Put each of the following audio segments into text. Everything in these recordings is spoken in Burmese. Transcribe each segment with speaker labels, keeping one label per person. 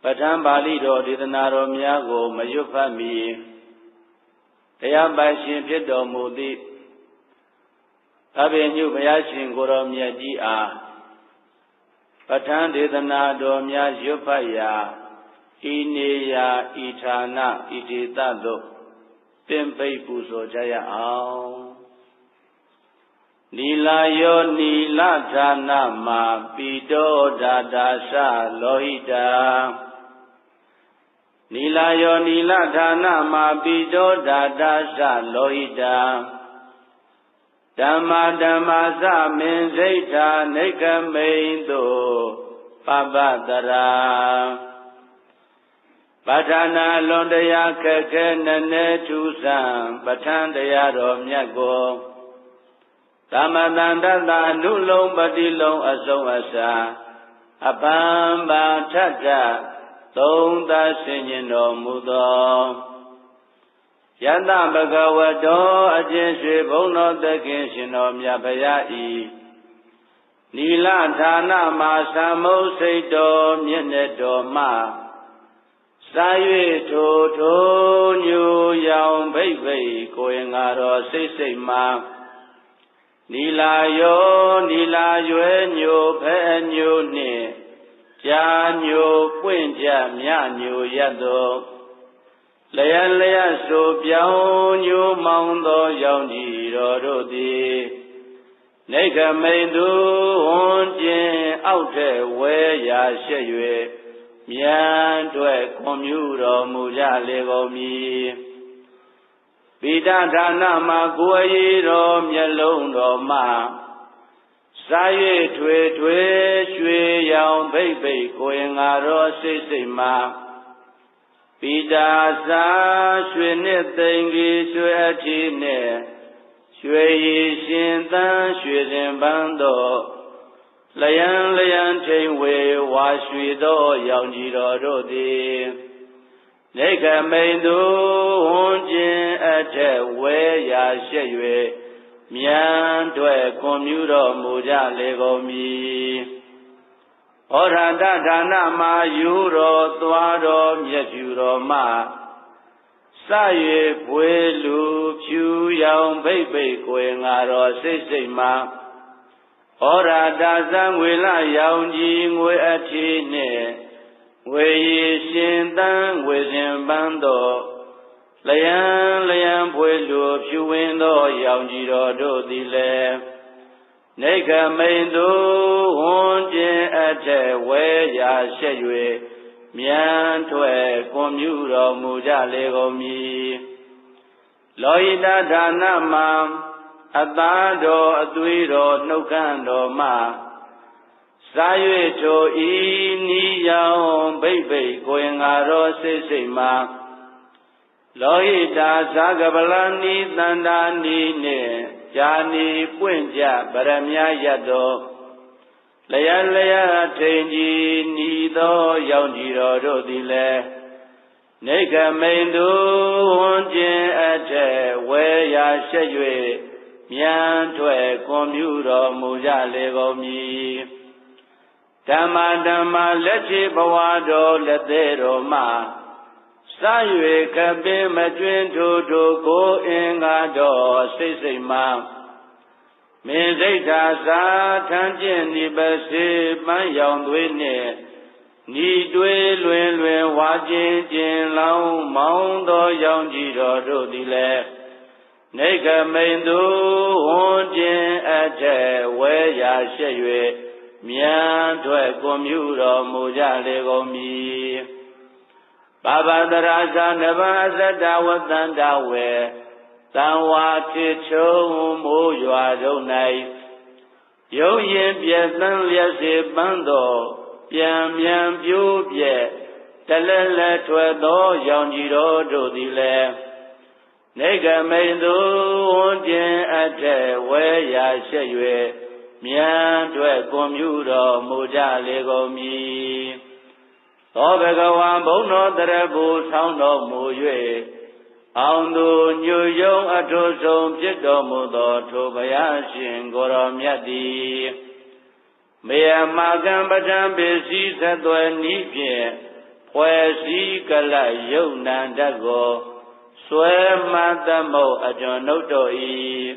Speaker 1: ဋ္ဌာန်းပါဠိတော်ဒေသနာတော်များကိုမရွတ်ဖတ်မီတရားပိုင်ရှင်ဖြစ်တော်မူသည့်အဘိညုဘုရားရှင်ကိုယ်တော်မြတ်ကြီးအားပဋ္ဌာန်းဒေသနာတော်များရွတ်ဖတ်ရာဤနေရာဤဌာနဤဒေသသို့ပင်ပိတ်ပူဇော်ကြရအောင်နီလာယောနီလဌာနမှာပိတောဒါတာသလောဟိတာနီလာယောနီလဌာနမှာပိတောဒါတာသလောဟိတာဓမ္မသမင်စိတ်ထာနိကမိန်တုပပတရာပဋ္ဌာနာလွန်တရားခက်ခဲနည်းနည်းထူးဆန်းပဋ္ဌာန်းတရားတော်မြတ်ကိုသမတန္တတအနုလုံးပတိလုံးအဆုံးအစာအပံပါထထသုံးသဆင်ញင်တော်မူသောယတဘဂဝတောအကျဉ်ရွှေဘုန်းတော်သခင်ရှင်တော်မြတ်ဖရာဤနီလဌာနမှာသမုတ်စိတ်တော်မြင့်တဲ့တော်မှစာ၍ထိုညူရောင်ဘိတ်ဘိတ်ကိုရင်ငါတော်စိတ်စိတ်မှာနီလာယောနီလာရွယ်ညိုဖဲညိုနှင့်ကြာညိုပွင့်ကြမြညိုရသောလျက်ဆိုပြောင်းညိုမောင်းသောရောင်ကြီးတော်တို့သည်နေကမိန်သူဝန်းကျင်အောက်ထက်ဝဲရာရှက်၍မြန်တွေ့ခွန်မြူတော်မူကြလေကုန်မည်ပိဋဌာနမှာကိုယ်ရည်တော်မျက်လုံးတော်မှာစာ၍ထွေရွှေရောင်ဘိတ်ဘိတ်ကိုရင်ငါတော်စိတ်စိတ်မှာပိဋာစာရွှေနှစ်သိင်္ဂီရွှေအထီးနဲ့ရွှေရည်ရှင်သန်းရွှေစဉ်ပန်းတော်လျံထိန်ဝေဝါရွှေသောရောင်ကြီးတော်တို့သည်နေကမိန်သူဝန်းကျင်အထက်ဝဲရာရှက်၍မြန်တွေ့ခွန်မြူတော်မူကြလေကုန်မည်ဩရတဌာနမှာယူတော်သွားတော်မြတ်ဖြူတော်မှစ၍ဖွေလူဖြူရောင်ဘိတ်ဘိတ်ကိုယ်ငါတော်စိတ်စိတ်မှာဩရတဇံငွေလရောင်ကြီးငွေအထီးနှင့်ငွေရည်ရှင်သန်းငွေစဉ်ပန်းတော်လျံဖွေလူဖြူဝင်းသောရောင်ကြီးတော်တို့သည်လည်းနေကမိန်သူဝန်းကျင်အထက်ဝဲရာရှက်၍မြန်ထွက်ကွန်မြူတော်မူကြလေကုန်မည်လောဟိတဌာနမှာအသားတော်အသွေးတော်နှုတ်ခမ်းတော်မှစား၍ထိုဤနီရောင်ဘိတ်ဘိတ်ကိုရင်ငါတော်စိတ်စိတ်မှာလောဟိတာဇာကပလနီတန္တာနီနှင့်ဇာနီပွင့်ကြဗရမယတ်တော်လျက်ထိန်ကြီးနီသောရောင်ကြီးတော်တို့သည်လည်းနေကမိန်သူဝန်းကျင်အထက်ဝဲရာရှက်၍မြန်ထွက်ကွန်မြူတော်မူကြလေကုန်မည်ဓမ္မလက်ချေဘဝတော်လက်သေးတော်မှာစ၍ကပင်မကျွင်းထိုကိုအင်္ဂါတော်စိတ်စိတ်မှာမင်းစိတ်သာသာထမ်းကျင့်ဒီပစေပန်းရောင်သွေးနှင့်ညီတွေးလွင်ဝါခြင်းလောင်းမောင်းသောရောင်ကြီးတော်တို့သည်လည်းနေကမိန်သူဝန်းကျင်အထက်ဝဲရာရှက်၍မြန်ထွက်ကွန်မြူတော်မူကြလေကုန်မည်ပပတရာဇာနဗအသတ္တဝတန္တဝေသံဝါတိချုံမိုးရွာတို့၌ရုံရင်ပြည့်သန်းလျက်စေပန်းတော်ပြန်မြန်ပြိုးပြဲတလက်ထွက်သောရောင်ကြီးတော်တို့သည်လည်းနေကမိန်သူဝန်းကျင်အထက်ဝဲရာရှက်၍မြန်ထွက်ကွန်မြူတော်မူကြလေကုန်မည်သောဘဂဝါဘုန်းတော်တရဘူဆောင်းတော်မူ၍အောင်သူညွယုံအထုဆုံးဖြစ်တော်မူသောထိုဘုရားရှင်ကိုယ်တော်မြတ်သည်မေယမကံပဋ္ဌံပစ္စည်းသသွဲနည်းဖြင့် ဝဲစည်းကလယုတ်နန္တကိုဆွဲမှတ်သမုတ်အကျွန်ုပ်တို့၏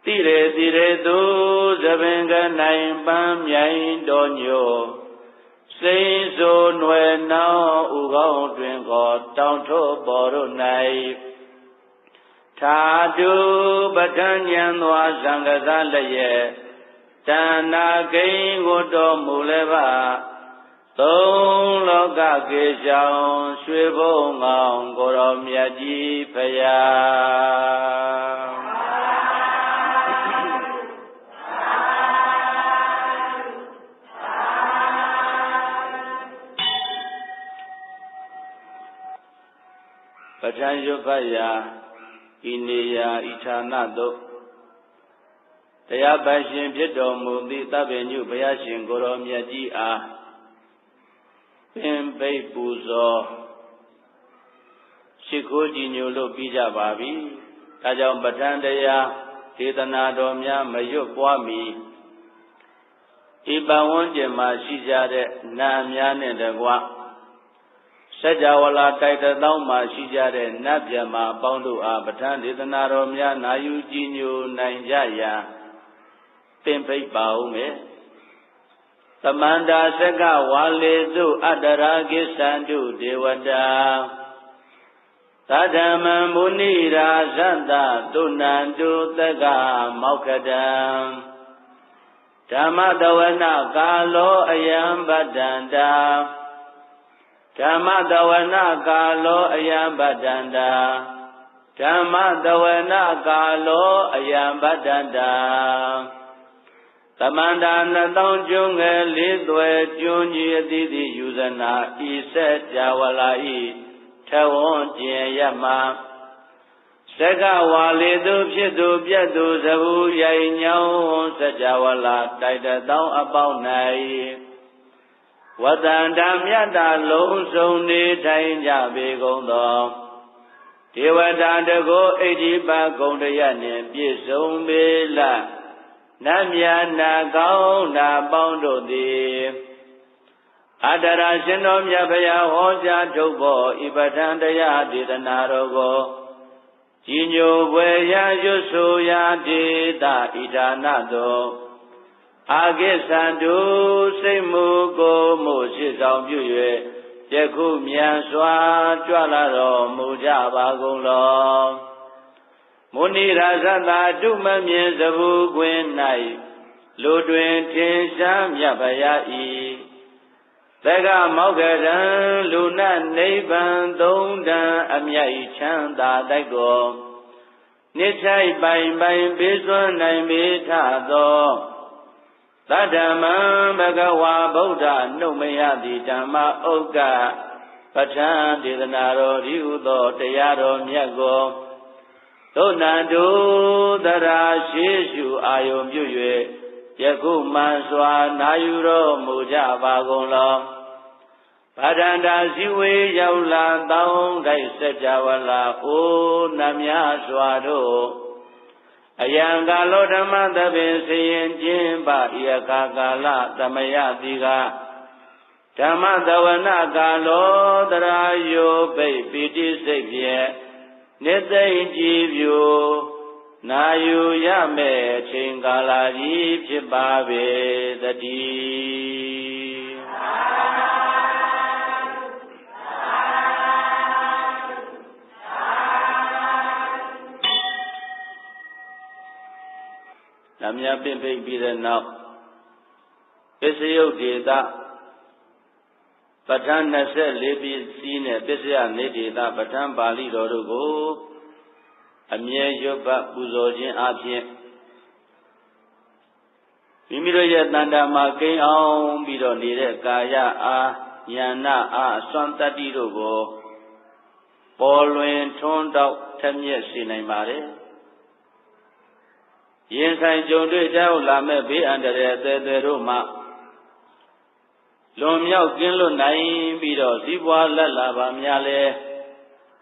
Speaker 1: တိရေသူသဘင်ကနိုင်ပန်းမြိုင်တော်ညိုစိမ့်ဆိုနွယ်နောင်ဥကောင်းတွင်ကိုတောင်ထိုးပေါ်တို့၌ထာတုပဋ္ဌာဉာဏ်သောသံဃာလည်းရဲ့တဏ္ဍကိဉ္ကိုတော်မူလည်းပါသုံးလောကကေရှောင်ရွှေဘုံအောင်ကိုရောမြတ်ကြီးဖရာပဋ္ဌာန်းရွတ်ဖတ်ရာဤနေရာဤဌာနသို့တရားပိုင်ရှင်ဖြစ်တော်မူသည့်သဗ္ဗညုဘုရားရှင်ကိုရောမြတ်ကြီးအားပင်ပိတ်ပူဇော်ရှိခိုးကြည်ညိုလို့ပြီးကြပါပြီ။ဒါကြောင့်ပဋ္ဌာန်းတရားဒေသနာတော်များမရွတ်ပွားမီဤပဝန်းကျင်မှာရှိကြတဲ့နာများနဲ့တကွစัจ java လာတိုက်တောင်းမှာရှိကြတဲ့နတ်ဗျမအပေါင်းတို့အားပဋ္ဌာန်းဒေသနာတော်များနာယူကြည်ညိုနိုင်ကြရာပင်ပိတ်ပါဦးမယ်သမန္တာစကဝါလေစုအတ္တရာကိသန္တုဒေဝတာသဒ္ဓမံမုနိရာဇန္တသုဏန္တုသက္ကမောက္ခတံဓမ္မတဝနာကာလောအယံပတ္တန္တာဓမ္မတဝနာကာလောအယံပတ္တန္တာဓမ္မတဝနာကာလောအယံပတ္တန္တာသမန္တာနှသောင်းကျွန်းငယ်လေးသွဲကျွန်းကြီးအသီးသီးယူဇနာဤဆက်ကြဝလာဤထဝွန်ကျင်ရမစကဝါလေသူဖြစ်သူပြတ်သူသဘူးရိုင်ညောင်းစัจ java လာတိုက်တောင်းအပေါင်း၌ဝတ္တန္တမြတ်တာလုံးစုံနေထိုင်ကြပေကုန်သောဒေဝတာတကိုဣတိပဂုံတရနှင့်ပြည့်စုံပေလနတ်မြတ်နာကောင်းနာပေါင်းတို့သည်အတ္တရာရှင်တော်မြတ်ဘုရားဟောကြားထုတ်ပေါ်ဤပဋ္ဌာန်းတရားဒေသနာတော်ကိုကြီးညိုပွေရာရွတ်ဆိုရာဒေသဣဒါနသောအာကိသန္တုစိတ်မူကိုမှုရှိဆောင်ပြု၍ယခုမြန်စွာကြွလာတော်မူကြပါကုန်လောမုနိရာဇတာတုမမြင်စဘူးကွင်း၌လူတွင်ထင်ရှားမြတ်ဘုရားဤသက္ကမောက္ခတံလူနတ်နိဗ္ဗာန်သုံးတန်အမြတ်ချမ်းသာတိုက်ကိုနိစ္စိပိုင်ပိုင်ပေးစွမ်းနိုင်ပေထသောသတ္တမံဘဂဝါဗုဒ္ဓနှုတ်မရသည့်ဓမ္မဥက္ကပဋ္ဌာန်းဒေသနာတော်ဤဟုသောတရားတော်မြတ်ကိုသုဏ္ဍုသရာရှိရှုအာယုံပြု၍ယခုမှန်စွာနာယူတော်မူကြပါကုန်လောဗဒန္တာဇိဝေရောက်လာတောင်းတိုက်စัจ java လာအိုနတ်များစွာတို့အယံကာလောဓမ္မသဗ္ဗေဆရင်ကျင်းပဤအခါကာလသမယတိကဓမ္မသဝနာကာလောတရာယောပိပိတိစိတ်ဖြင့်နိသိဉ္ကြည်ပြူနာယူရမယ့်အချိန်ကာလကြီးဖြစ်ပါပေသတည်းနတ်မြတ်ပင်ပိတ်ပြီးတဲ့နောက်ပစ္စယုတ်ဒေသပဋ္ဌာန်း24ပစ္စည်းနဲ့ပစ္စယနေဒေသပဋ္ဌာန်းပါဠိတော်တို့ကိုအမြဲရွတ်ပတ်ပူဇော်ခြင်းအပြင်မိမိတို့ရဲ့တဏ္ဍာမှာကိန်းအောင်ပြီးတော့နေတဲ့ကာယအားဉာဏအားအစွမ်းတတ္တိတို့ကိုပေါ်လွင်ထွန်းတောက်ထက်မြက်စေနိုင်ပါတယ်ရင်ဆိုင်ကြုံတွေ့ကြောက်လာမဲ့ဘေးအန္တရာယ်အသေးသေးတို့မှလွန်မြောက်ကင်းလွတ်နိုင်ပြီးတော့စည်းပွားလက်လာပါများလဲ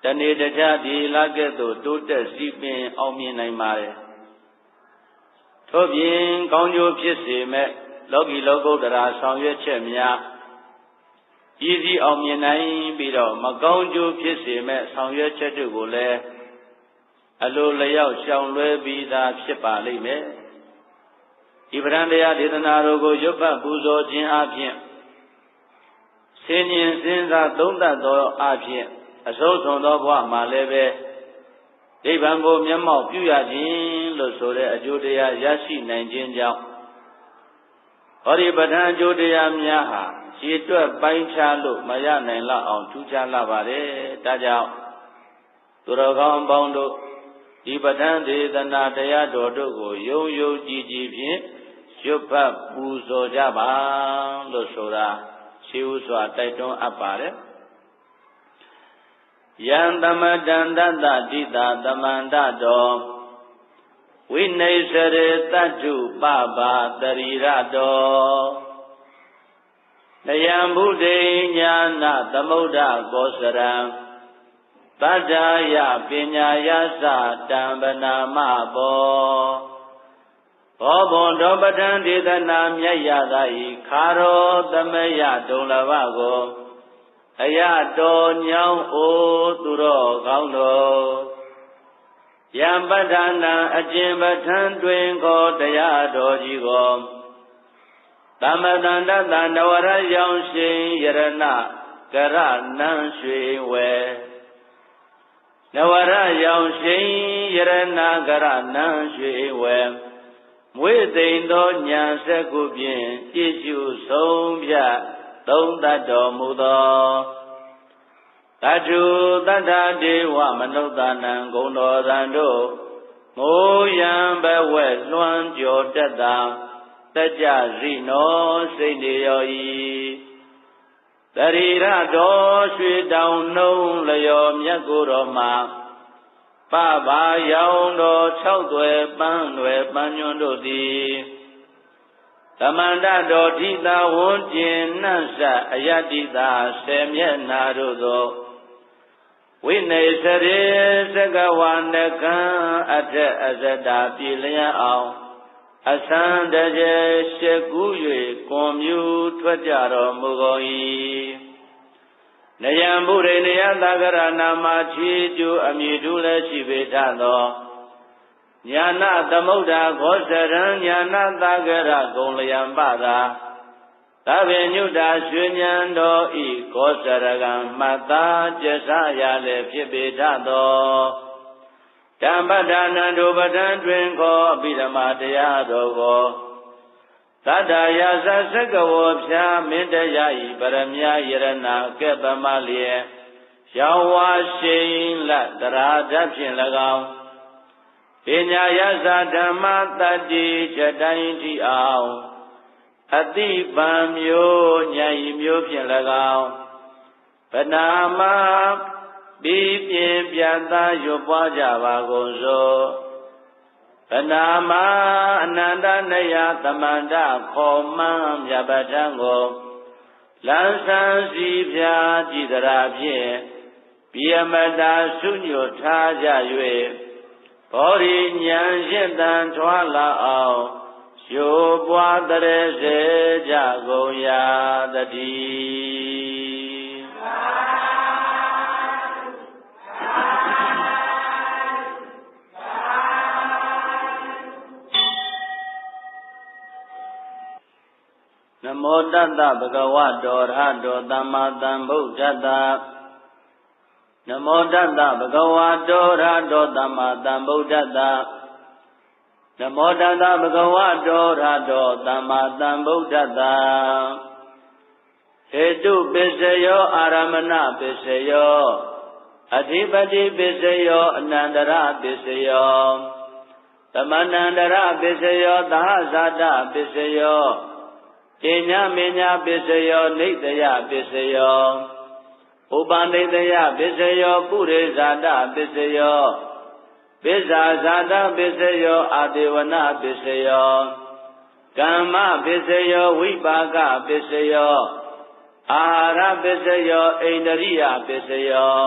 Speaker 1: တနေ့တခြားဒီလာကဲ့သို့တိုးတက်စည်းပင်အောင်မြင်နိုင်ပါတယ်ထို့ပြင်ကောင်းကျိုးဖြစ်စေမဲ့လောကီလောကုတ္တရာဆောင်ရွက်ချက်များ ပြည်စည်းအောင်မြင်နိုင်ပြီးတော့မကောင်းကျိုးဖြစ်စေမဲ့ဆောင်ရွက်ချက်တို့ကိုလည်းအလိုလျောက်ရှောင်လွဲပြီးသားဖြစ်ပါလိမ့်မယ်ဒီပဋ္ဌာန်းတရားဒေသနာတို့ကိုရွတ်ဖတ်ပူဇော်ခြင်းအပြင်ဆင်ញင်စဉ်းစားသုံးသပ်သောအပြင်အဆုံးစွန်သောဘဝမှာလည်းပဲနိဗ္ဗာန်ကိုမျက်မှောက်ပြုရခြင်းလို့ဆိုတဲ့အကျိုးတရားရရှိနိုင်ခြင်းကြောင့်ဟောဒီပဋ္ဌာန်းအကျိုးတရားများဟာရည်တွက်ပိုင်းခြားလို့မရနိုင်လောက်အောင်ထူးခြားလာပါတယ်ဒါကြောင့်သူတော်ကောင်းပေါင်းတို့ဒီပဋ္ဌာန်းဒေသနာတရားတော်တို့ကိုယုံယုံကြည်ကြည်ဖြင့်ရွတ်ဖတ်ပူဇော်ကြပါလို့ဆိုတာရှိဥစွာတိုက်တွန်းအပ်ပါတယ်ယံသမတံတတ္တတိတာသမန္တတောဝိနေစရေတတ္ထုပပါတရိရတောနယံဘုဒ္ဓိညာနာသမုဒ္ဒကောစရံတတ္ထာယပညာယသတံပနာမဘောဘောဘွန်တော်ပဋ္ဌာန်းဒေသနာမြတ်ရသာဤခါရောသမယဒုံလဘကိုအယတော်ညောင်းအိုသူတော်ကောင်းတော်ယံပဋ္ဌာနံအကျင့်ပဋ္ဌာန်းတွင်ကိုတရားတော်ကြီးကိုသမတန္တတနဝရယောင်ရှင်ယရဏကရနံရွှေဝဲနဝရယောင်ရှင်ယရဏကရနံရွှေဝဲမွေသိမ်သောညာစက်ခုဖြင့်ပြည့်စုံဆုံးဖြတ်သုံးသတ်တော်မူသောတတုတတ္ထဒေဝမနုဿာနံဂုဏတော်သံတို့မိုးယံဘဝဲလွှမ်းကျော်တတ်တာတကြရိနောစိတ်နေရောဤတရိရတော်ရွှေတောင်နှုံးလျော်မြတ်ကိုယ်တော်မှာပဘာရောင်တော်6သွဲပန်းွယ်ပန်းညွန်းတို့သည်သမန္တတော်ဓိတာဝန်းကျင်နှံ့ဆက်အယတ္တိတာ10မျက်နာတို့သောဝိနေစရေသကဝနကံအထက်အဇတာပြည်လျက်အောင်အသံတကျေရှက်ကူး၍ကွန်မြူထွက်ကြတော်မူကုန်၏နယံဘုရိနယသဂရနာမချီကျူအမည်တူလည်းရှိပေထသောညာနာသမုဒ္ဒခောစရံညာနာသဂရဂုံလယံပသာသဗ္ဗညုတာရွှေဉဏ်တော်ဤခောစရကံမှတ်သားကျဆရလည်းဖြစ်ပေထသောဓမ္မဒါနံဒုပဒံတွင်ခောအဘိဓမ္မာတရားတော်ကိုသတ္တယာသစကဝောဖြာမင်းတရားဤပရမယယရဏကဲ့ပမလျက်ရောင်ဝါရှိန်လတရာဓာတ်ဖြင့်၎င်းပညာယသဓမ္မတတ္တိချက်တိုင်းထိအောင်အတိပံမျိုးဉာဏ်ဤမျိုးဖြင့်၎င်းပနာမပြီးပြင်းပြသရွတ်ပွားကြပါကုန်စို့ပနာမအနန္တနယသမန္တခေါ်မှန်းမြတ်ပဋ္ဌာန်းကိုလန်းဆန်းစီဖြာကြည်တရာဖြင့်ပြယမတာဆုညွတ်ထားကြ၍ဘောရိဉာဏ်ရှင်းတန်ထွာလာအောင်ရှိုးပွားတရေစေကြကုန်ရာတည်းနမောတတ္တဗုဒ္ဓဝါတောရဟတောသမ္မာသမ္ဗုဒ္ဓတ္တနမောတတ္တဗုဒ္ဓဝါတောရဟတောသမ္မာသမ္ဗုဒ္ဓတ္တနမောတတ္တဗုဒ္ဓဝါတောရဟတောသမ္မာသမ္ဗုဒ္ဓတ္တဟေတုပစ္စယောအာရမဏပစ္စယောအဓိပတိပစ္စယောအနန္တရပစ္စယောသမန္တန္တရပစ္စယောသဟဇာတပစ္စယောပညာမညာပစ္စယောနိတယပစ္စယောဥပနိတယပစ္စယောပုရိဇာတပစ္စယောပိစ္ဆာဇာတပစ္စယောအာဒေဝနာပစ္စယောကမ္မပစ္စယောဝိပါကပစ္စယောအာဟာရပစ္စယောဣန္ဒရိယပစ္စယော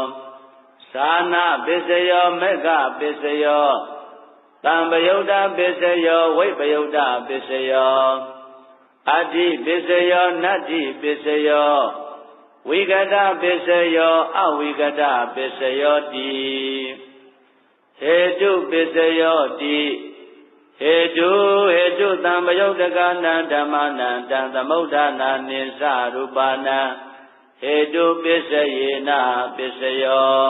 Speaker 1: သာနာပစ္စယောမေဃပစ္စယောတံပယုတ်တပစ္စယောဝိပယုတ်တပစ္စယောအတ္တိပစ္စယောနတ္တိပစ္စယော ဝိကတပစ္စယောအဝိကတပစ္စယောတိဟေတုပစ္စယောတိဟေတုသံပယုတ်တကနံဓမ္မနံတံသမုဋ္ဌာနာနိသရူပနာဟေတုပစ္စယေနပစ္စယော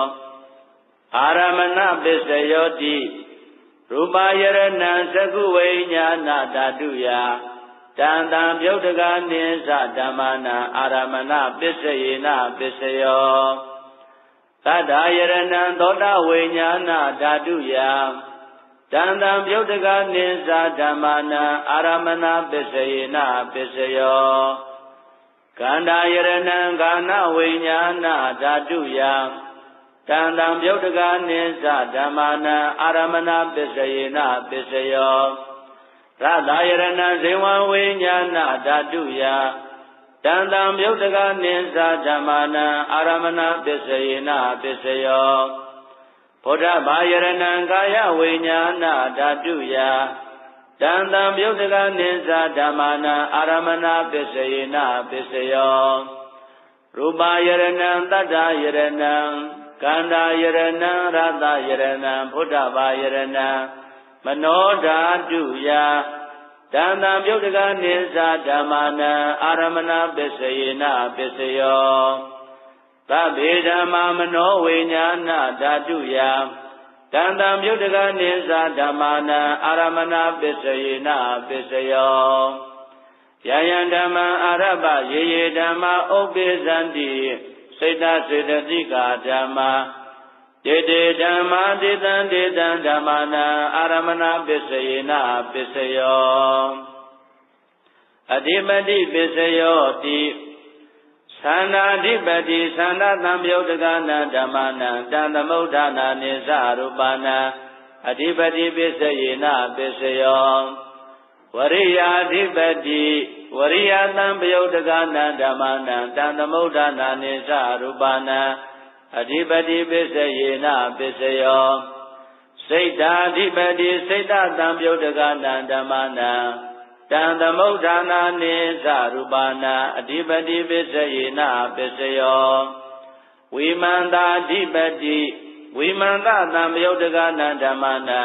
Speaker 1: အာရမဏပစ္စယောတိရူပယရဏံသကုဝိညာဏဓာတုယတံတံပယုတ်တကနိသဓမ္မနံအာရမဏပစ္စယေနပစ္စယောသတ္တယရဏံသောတဝိညာဏဓာတုယတံတံပယုတ်တကနိသဓမ္မနံအာရမဏပစ္စယေနပစ္စယောခန္ဓာယရဏံခန္ဓာဝိညာဏဓာတုယတံတံပယုတ်တကနိသဓမ္မနံအာရမဏပစ္စယေနပစ္စယောရတယရဏံဇေဝဝိညာဏဓာတုယတံတံပယုတ်တကနိသဓမ္မနံအာရမဏပစ္စယေနပစ္စယောဘုဒ္ဓဘာယရဏံကာယဝိညာဏဓာတုယတံတံပယုတ်တကနိသဓမ္မနံအာရမဏပစ္စယေနပစ္စယောရူပယရဏံတတ္တယရဏံကန္တာယရဏံရတယရဏံဘုဒ္ဓဘာယရဏံမနောဓာတုယတံတံပယုတ်တကနိသဓမ္မနံအာရမဏပစ္စယေနပစ္စယောသဗ္ဗေဓမ္မာမနောဝိညာဏဓာတုယတံတံပယုတ်တကနိသဓမ္မနံအာရမဏပစ္စယေနပစ္စယောယယံဓမ္မံအာရပယေယေဓမ္မာဥပ္ပိသန္တိစိတ်တစေတသိကာဓမ္မာတေတေဓမ္မာတေတံဓမ္မနံအာရမဏပစ္စယေနပစ္စယောအဓိပတိပစ္စယောတိသန္တာဓိပတိသန္တာသံပယုတ်တကနံဓမ္မနံတံသမုဋ္ဌာနာနိသရူပနံအဓိပတိပစ္စယေနပစ္စယောဝရိယာဓိပတိဝရိယသံပယုတ်တကနံဓမ္မနံတံသမုဋ္ဌာနာနိသရူပနံအဓိပတိပစ္စယေနပစ္စယောစိတ်ဓာဓိပတိစိတ်တသံပယုတ်တကနံဓမ္မနံတံသမုဋ္ဌာနာနိသရူပနာအဓိပတိပစ္စယေနပစ္စယောဝိမန္တာဓိပတိဝိမန္တသံပယုတ်တကနံဓမ္မနံ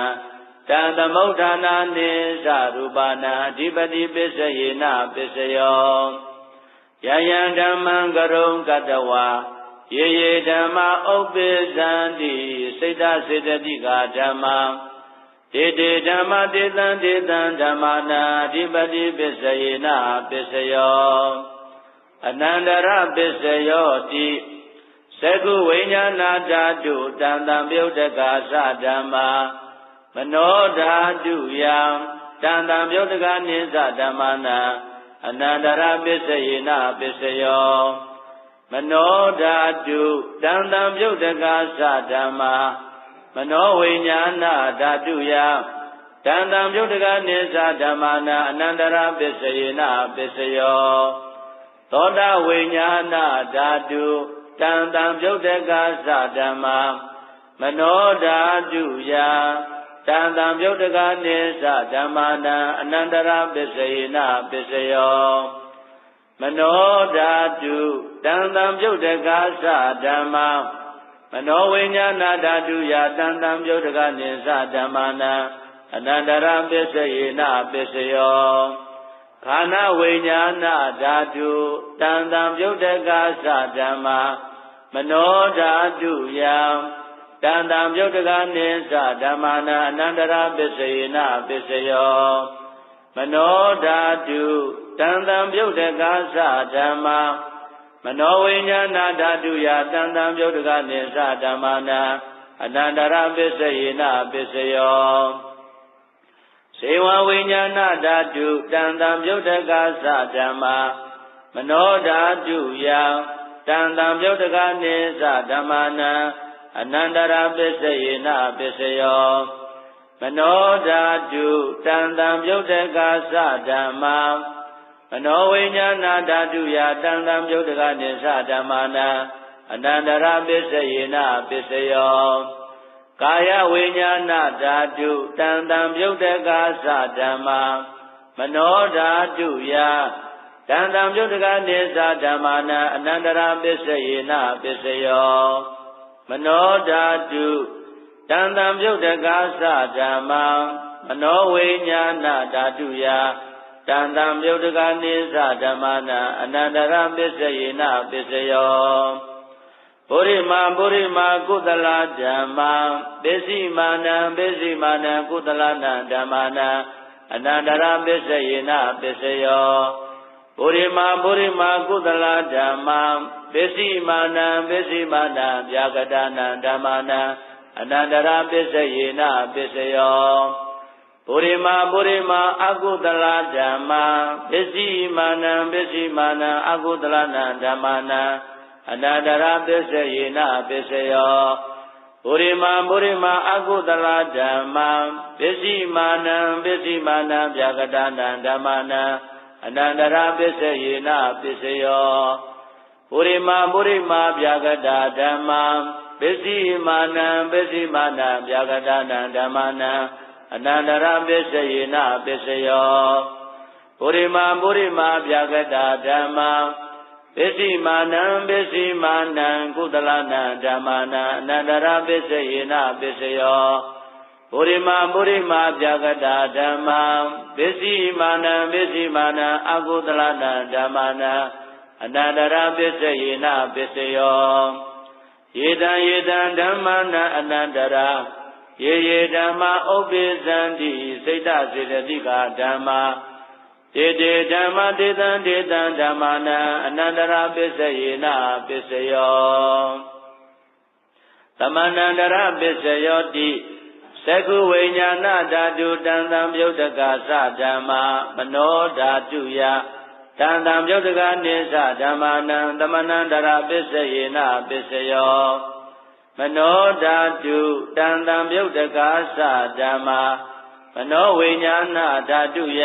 Speaker 1: တံသမုဋ္ဌာနာနိသရူပနာအဓိပတိပစ္စယေနပစ္စယောယယံဓမ္မံကရုံကတဝါယေယေဓမ္မာဥပ္ပိသန္တိစိတ်တစေတသိကာဓမ္မာတေတေဓမ္မာတေတံဓမ္မာနာအဓိပတိပစ္စယေနပစ္စယောအနန္တရပစ္စယောတိသကုဝိညာဏဓာတုတံတံပယုတ်တကာသဓမ္မာမနောဓာတုယံတံတံပယုတ်တကနိသဓမ္မာနာအနန္တရပစ္စယေနပစ္စယောမနောဓာတုတံတံပယုတ်တကာသဓမ္မာမနောဝိညာဏဓာတုယတံတံပယုတ်တကနိသဓမ္မာနာအနန္တရပစ္စယေနပစ္စယောသောတဝိညာဏဓာတုတံတံပယုတ်တကာသဓမ္မာမနောဓာတုယတံတံပယုတ်တကနိသဓမ္မာနာအနန္တရပစ္စယေနပစ္စယောမနောဓာတုတံတံပယုတ်တကာသဓမ္မာမနောဝိညာဏဓာတုယတံတံပယုတ်တကနိသဓမ္မာနာအနန္တရပစ္စယေနပစ္စယောခန္ဓာဝိညာဏဓာတုတံတံပယုတ်တကာသဓမ္မာမနောဓာတုယတံတံပယုတ်တကနိသဓမ္မာနာအနန္တရပစ္စယေနပစ္စယောမနောဓာတုတံတံပယုတ်တကာသဓမ္မာမနောဝိညာဏဓာတုယတံတံပယုတ်တကနိသဓမ္မာနာအနန္တရပစ္စယေနပစ္စယောဇေဝဝိညာဏဓာတုတံတံပယုတ်တကာသဓမ္မာမနောဓာတုယတံတံပယုတ်တကနိသဓမ္မာနာအနန္တရပစ္စယေနပစ္စယောမနောဓာတုတံတံပယုတ်တကာသဓမ္မာမနောဝိညာဏဓာတုယတံတံပယုတ်တကနိသဓမ္မာနာအနန္တရပစ္စယေနပစ္စယောကာယဝိညာဏဓာတုတံတံပယုတ်တကာသဓမ္မာမနောဓာတုယတ တံတံပြုတ်တကနိစ္စဓမ္မာနံအနန္တရာပစ္စယေနပစ္စယောမနောဓာတုတံတံပြုတ်တကသဓမ္မံမနောဝိညာဏဓာတုယတံတံပြုတ်တကနိစ္စဓမ္မာနံအနန္တရာပစ္စယေနပစ္စယောပုရိမာကုသလဓမ္မံပစ္စည်းမာနံကုသလနံဓမ္မာနံအနန္တရာပစ္စယေနပစ္စယောပုရိမာကုသလဓမ္မံပစ္စည်းမာနံဗျာကတနံဓမ္မာနံအနန္တရာပစ္စယေနပစ္စယောပုရိမာအကုသလဓမ္မံပစ္စည်းမာနံအကုသလနံဓမ္မာနံအနန္တရာပစ္စယေနပစ္စယောပုရိမာအကုသလဓမ္မံပစ္စည်းမာနံဗျာကတနံဓမ္မာနံအနန္တရာပစ္စယေနပစ္စယောပုရိမာဗျာကတဓမ္မံပစ္စည်းမာနံဗျာကတနံဓမ္မာနံအနန္တရာပစ္စယေနပစ္စယောပုရိမာဗျာကတဓမ္မံပစ္စည်းမာနံကုသလနံဓမ္မာနံအနန္တရာပစ္စယေနပစ္စယောပုရိမာဗျာကတဓမ္မံပစ္စည်းမာနံအကုသလနံဓမ္မာနံအနန္တရာပစ္စယေနပစ္စယောယေတံဓမ္မာနံအနန္တရာယေဓမ္မာဥပ္ပိသန္တိစိတ်တစေတသိကဓမ္မာတေဓမ္မာတေတံဓမ္မာနံအနန္တရာပစ္စယေနပစ္စယောသမန္တရာပစ္စယောတိသက္ခုဝိညာဏဓာတုတံတံပြုတ်တကသဓမ္မာမနောဓာတုယတံတံပြုတ်တကနိစ္စဓမ္မာနံသမန္တရာပစ္စယေနပစ္စယောမနောဓာတုတံတံပြုတ်တကသဓမ္မာမနောဝိညာဏဓာတုယ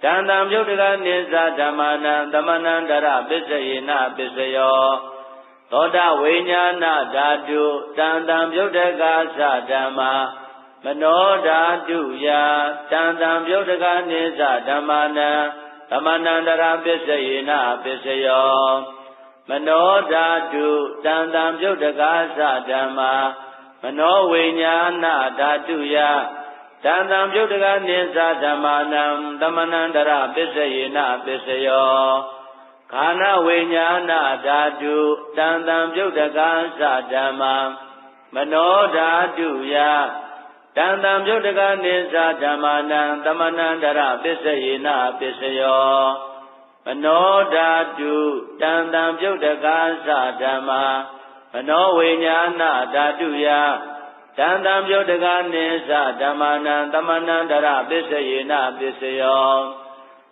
Speaker 1: တံတံပြုတ်တကနိစ္စဓမ္မာနံသမန္တရာပစ္စယေနပစ္စယောသောတဝိညာဏဓာတုတံတံပြုတ်တကသဓမ္မာမနောဓာတုယတံတံပြုတ်တကနိစ္စဓမ္မာနံသမန္တရာပစ္စယေနပစ္စယောမနောဓာတုတံတံပြုတ်တကသဓမ္မာမနောဝိညာဏဓာတုယတံတံပြုတ်တကနိစ္စဓမ္မာနံသမန္တရာပစ္စယေနပစ္စယောခန္ဓာဝိညာဏဓာတုတံတံပြုတ်တကသဓမ္မာမနောဓာတုယတံတံပြုတ်တကနိစ္စဓမ္မာနံသမန္တရာပစ္စယေနပစ္စယောမနောဓာတုတံတံပြုတ်တကသဓမ္မာမနောဝိညာဏဓာတုယတံတံပြုတ်တကနိစ္စဓမ္မာနံသမန္တရာပစ္စယေနပစ္စယော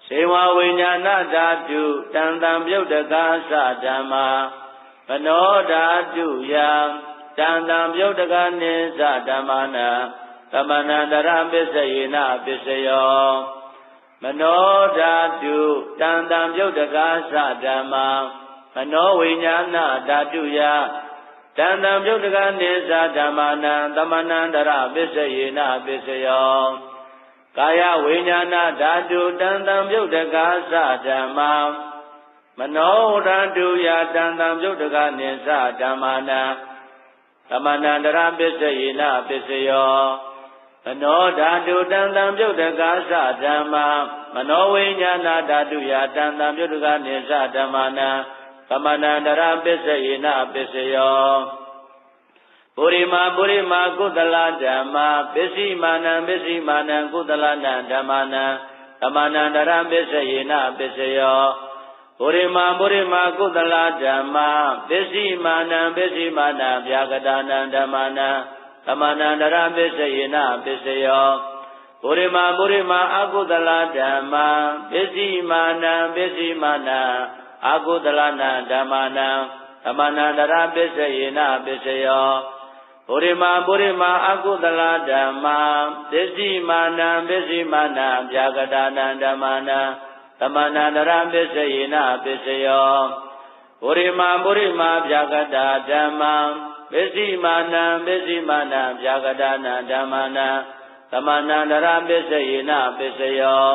Speaker 1: စေဝဝိညာဏဓာတုတံတံပြုတ်တကသဓမ္မာမနောဓာတုယတံတံပြုတ်တကနိစ္စဓမ္မာနံသမန္တရာပစ္စယေနပစ္စယောမနောဓာတုတံတံပြုတ်တကသဓမ္မာမနောဝိညာဏဓာတုယတံတံပြုတ်တကနိစ္စဓမ္မာနံသမန္တရာပစ္စယေနပစ္စယောကာယဝိညာဏဓာတုတံတံပြုတ်တကသဓမ္မာမနောဓာတုယတံတံပြုတ်တကနိစ္စဓမ္မာနံသမန္တရာပစ္စယေနပစ္စယောမနောဓာတုတံတံပြုတ်တကသဓမ္မာမနောဝိညာဏဓာတုယတံတံပြုတ်တကနိစ္စဓမ္မာနံသမန္တရာပစ္စယေနပစ္စယောပုရိမာကုသလဓမ္မာပစ္စည်းမာနံကုသလနံဓမ္မာနံသမန္တရာပစ္စယေနပစ္စယောပုရိမာကုသလဓမ္မာပစ္စည်းမာနံဗျာကတနံဓမ္မာနံသမန္တရာပစ္စယေနပစ္စယောပုရိမာအကုသလဓမ္မာပစ္စည်းမာနံအကုသလနံဓမ္မာနံသမန္တရာပစ္စယေနပစ္စယောပုရိမာအကုသလဓမ္မာပစ္စည်းမာနံဗျာကတနံဓမ္မာနံသမန္တရာပစ္စယေနပစ္စယောပုရိမာဗျာကတဓမ္မာပစ္စည်းမာနံဗျာကတနံဓမ္မာနံသမန္တရာပစ္စယေနပစ္စယော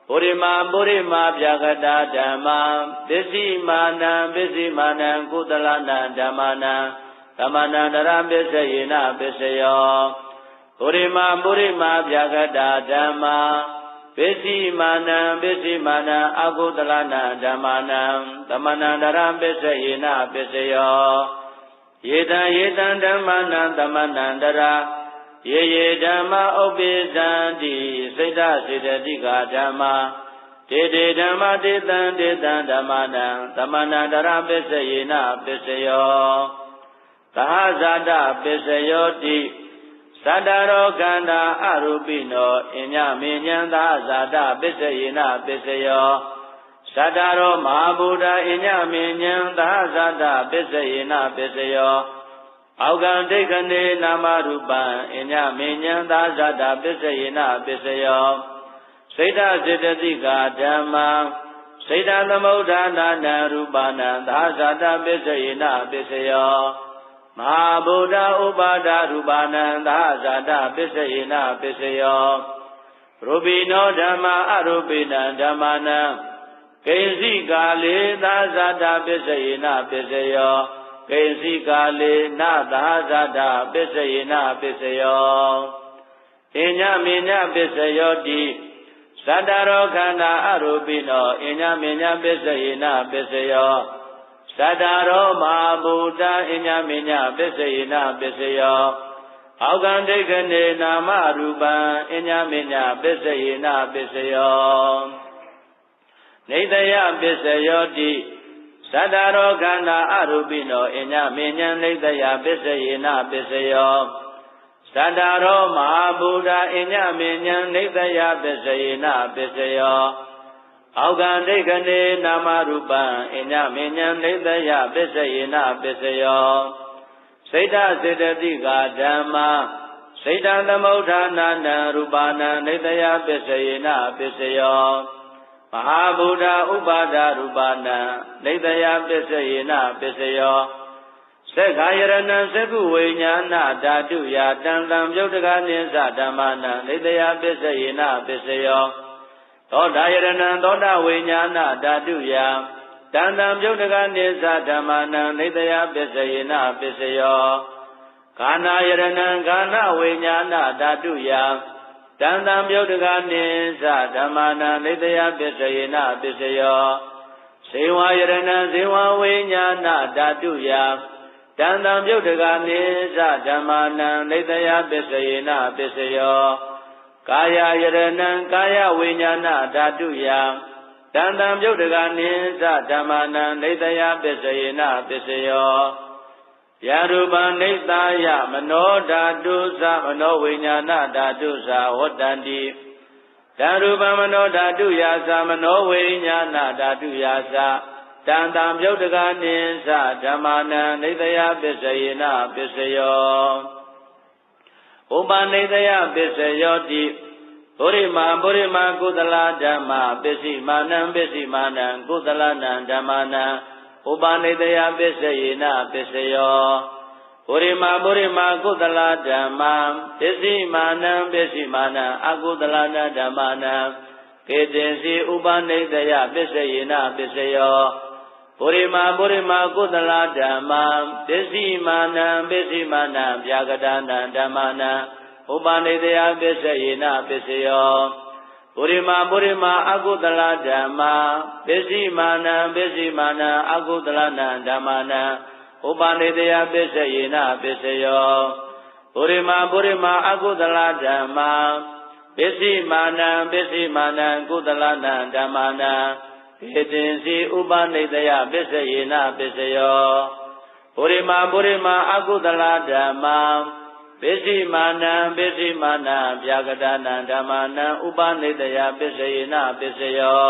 Speaker 1: ပုရိမာဗျာကတာဓမ္မာပစ္စည်းမာနံကုသလနံဓမ္မာနံသမ္မာနန္တရပစ္စယေနပစ္စယောပုရိမာဗျာကတာဓမ္မာပစ္စည်းမာနံအကုသလနံဓမ္မာနံသမ္မာနန္တရပစ္စယေနပစ္စယောယေတံဓမ္မာနံသမ္မာနန္တရယေဓမ္မာဥပ္ပိသန္တိစိတ်ဓစေတသိကာဓမ္မာတေဓမ္မာတေတံဓမ္မာနံသမ္မာနန္တရပစ္စယေနပစ္စယောသဟဇာတပစ္စယောတိသတ္တရောခန္ဓာအရူပိနောအညမေညံသဟဇာတပစ္စယေနပစ္စယောသတ္တရောမဟာဗုဒ္ဓအညမေညံသဟဇာတပစ္စယေနပစ္စယောအောက်ကံဒိဋ္ဌိနေနာမရူပံအညမေညံသာဇာတာပစ္စယေနပစ္စယောစိတ်ဓစေတသိကာဓမ္မာစိတ်ဓသမုဋ္ဌာနာနံရူပနံသာဇာတာပစ္စယေနပစ္စယောမဟာဗုဒ္ဓဥပါဒရူပနံသာဇာတာပစ္စယေနပစ္စယောရူပိနောဓမ္မာအရူပိနံဓမ္မာနံကိဉ္စိကာလေသာဇာတာပစ္စယေနပစ္စယောကိဉ္စိကာလေနသာဇာတပစ္စယေနပစ္စယောအညမေညပစ္စယောတိသတ္တရောခန္ဓာအရူပိနောအညမေညပစ္စယေနပစ္စယောသတ္တရောမဟာဗုဒ္ဓအညမေညပစ္စယေနပစ္စယောအောက်ကံဒိဋ္ဌိနေနာမရူပံအညမေညပစ္စယေနပစ္စယောနေတယပစ္စယောတိသတ္တရောခန္ဓာအရူပိနောအညမေညံနေတယပစ္စယေနပစ္စယောသတ္တရောမဟာဗုဒ္ဓအညမေညံနေတယပစ္စယေနပစ္စယောအောက်ကံဒိဋ္ဌိနေနာမရူပံအညမေညံနေတယပစ္စယေနပစ္စယောစိတ်ဓစေတသိကာဓမ္မာစိတ်ဓသမုဋ္ဌာနာနံရူပနံနေတယပစ္စယေနပစ္စယောမဟာဗုဒ္ဓဥပါဒရူပနံနေတယပစ္စယေနပစ္စယောသက္ခာယရဏံသက္ခုဝိညာဏဓာတုယာတံတံပြုတ်တကနိစ္စဓမ္မနံနေတယပစ္စယေနပစ္စယောသောတာယရဏံသောတာဝိညာဏဓာတုယာတံတံပြုတ်တကနိစ္စဓမ္မနံနေတယပစ္စယေနပစ္စယောခန္ဓာယရဏံခန္ဓာဝိညာဏဓာတုယာတံတံပြုတ်တကနိစ္စဓမ္မနံနေတယပစ္စယေနပစ္စယောဇေဝယရဏံဇေဝဝိညာဏဓာတုယာတံတံပြုတ်တကနိစ္စဓမ္မနံနေတယပစ္စယေနပစ္စယောကာယယရဏံကာယဝိညာဏဓာတုယာတံတံပြုတ်တကနိစ္စဓမ္မနံနေတယပစ္စယေနပစ္စယောယရူပနိတ္တယမနောဓာတုသမနောဝိညာဏဓာတုသဝတ္တန္တိတံရူပမနောဓာတုယာသမနောဝိညာဏဓာတုယာတံတံပြုတ်တကနိစ္စဓမ္မနံနေတယပစ္စယေနပစ္စယောဥပနိတယပစ္စယောတိပုရိမာကုသလဓမ္မာပစ္စည်းမာနံကုသလနံဓမ္မာနံဥပနိတယပစ္စယေနပစ္စယောပုရိမာကုသလဓမ္မာပစ္စည်းမာနံအကုသလနံဓမ္မာနံကေတင်စီဥပနိတယပစ္စယေနပစ္စယောပုရိမာကုသလဓမ္မာပစ္စည်းမာနံဗျာကတာနံဓမ္မာနံဥပနိတယပစ္စယေနပစ္စယောပုရိမာအကုသလဓမ္မာပစ္စည်းမာနံအကုသလနံဓမ္မာနံဥပနိတယပစ္စယေနပစ္စယောပုရိမာအကုသလဓမ္မာပစ္စည်းမာနံကုသလနံဓမ္မာနံဧတင်စီဥပနိတယပစ္စယေနပစ္စယောပုရိမာအကုသလဓမ္မာပစ္စည်းမာနံဗျာကတာနံဓမ္မာနံဥပနိတယပစ္စယေနပစ္စယော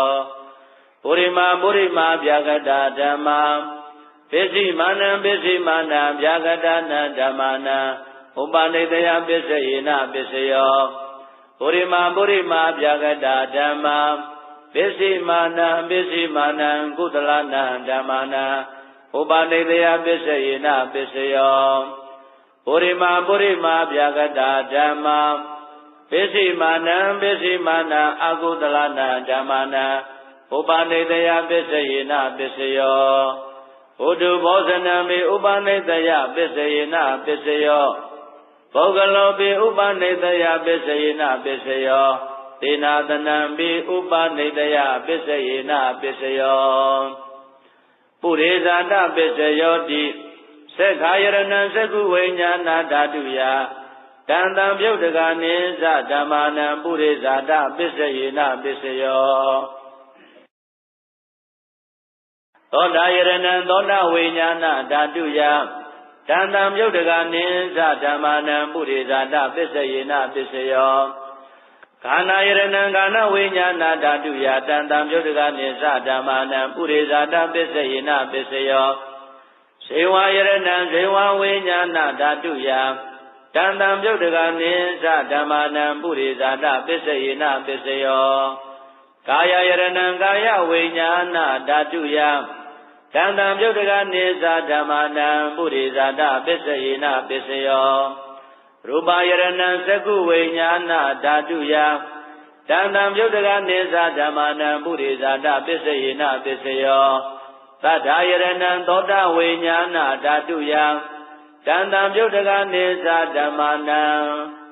Speaker 1: ပုရိမာဗျာကတာဓမ္မာပစ္စည်းမာနံဗျာကတာနံဓမ္မာနံဥပနိတယပစ္စယေနပစ္စယောပုရိမာဗျာကတာဓမ္မာပစ္စည်းမာနံကုသလနံဓမ္မာနံဥပနိတယပစ္စယေနပစ္စယောပုရိမာဗျာကတာဓမ္မာပ ပိစိမာနံပိစိမာနံအကုသလနံဓမ္မနံဥပနိတယပစ္စယေနပစ္စယောဟိတုဘောဇနံပိဥပနိတယပစ္စယေနပစ္စယောဘောဂလောပိဥပနိတယပစ္စယေနပစ္စယောသေနာတနံပိဥပနိတယပစ္စယေနပစ္စယောပုရိဇာတပစ္စယောတိသက္ခာယရဏံသက္ကုဝိညာဏဓာတုယတန်တံပြုတ်တကနိသဓမ္မာနံပုရိဇာတပစ္စယေနပစ္စယောသောတာယရဏံသောတာဝိညာဏဓာတုယတန်တံပြုတ်တကနိသဓမ္မာနံပုရိဇာတပစ္စယေနပစ္စယောခန္ဓာယရဏံခန္ဓာဝိညာဏဓာတုယတန်တံပြုတ်တကနိသဓမ္မာနံပုရိဇာတပစ္စယေနပစ္စယောဇေဝယရဏံဇေဝဝိညာဏဓာတုယတန်တံပြုတ်တကနိသဓမ္မာနံပုရိဇာတပစ္စယေနပစ္စယောကာယယရဏံကာယဝိညာဏဓာတုယတန်တံပြုတ်တကနိသဓမ္မာနံပုရိဇာတပစ္စယေနပစ္စယောရူပယရဏံသက္ကုဝိညာဏဓာတုယတန်တံပြုတ်တကနိသဓမ္မာနံပုရိဇာတပစ္စယေနပစ္စယောသတ္တယရဏံသောတာဝိညာဏဓာတုယတန်တံပြုတ်တကနိသဓမ္မာနံ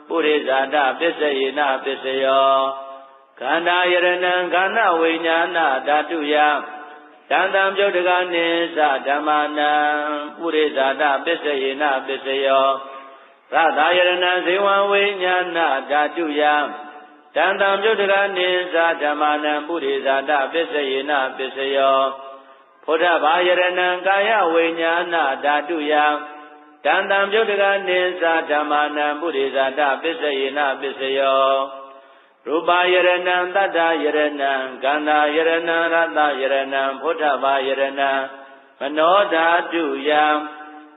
Speaker 1: ပုရိဇာတပစ္စယေနပစ္စယောခန္ဓာယရဏံခန္ဓာဝိညာဏဓာတုယတန်တံပြုတ်တကနိသဓမ္မာနံပုရိဇာတပစ္စယေနပစ္စယောသတ္တယရဏံဇေဝဝိညာဏဓာတုယတန်တံပြုတ်တကနိသဓမ္မာနံပုရိဇာတပစ္စယေနပစ္စယောဖုဒ္ဓဘာယရဏံကာယဝိညာဏဓာတုယတန်တံပြုတ်တကနိသဓမ္မာနံပုရိဇာတပစ္စယေနပစ္စယောရူပယရဏံတတ္တယရဏံကန္နာယရဏံရတယရဏံဖုဒ္ဓဘာယရဏံမနောဓာတုယ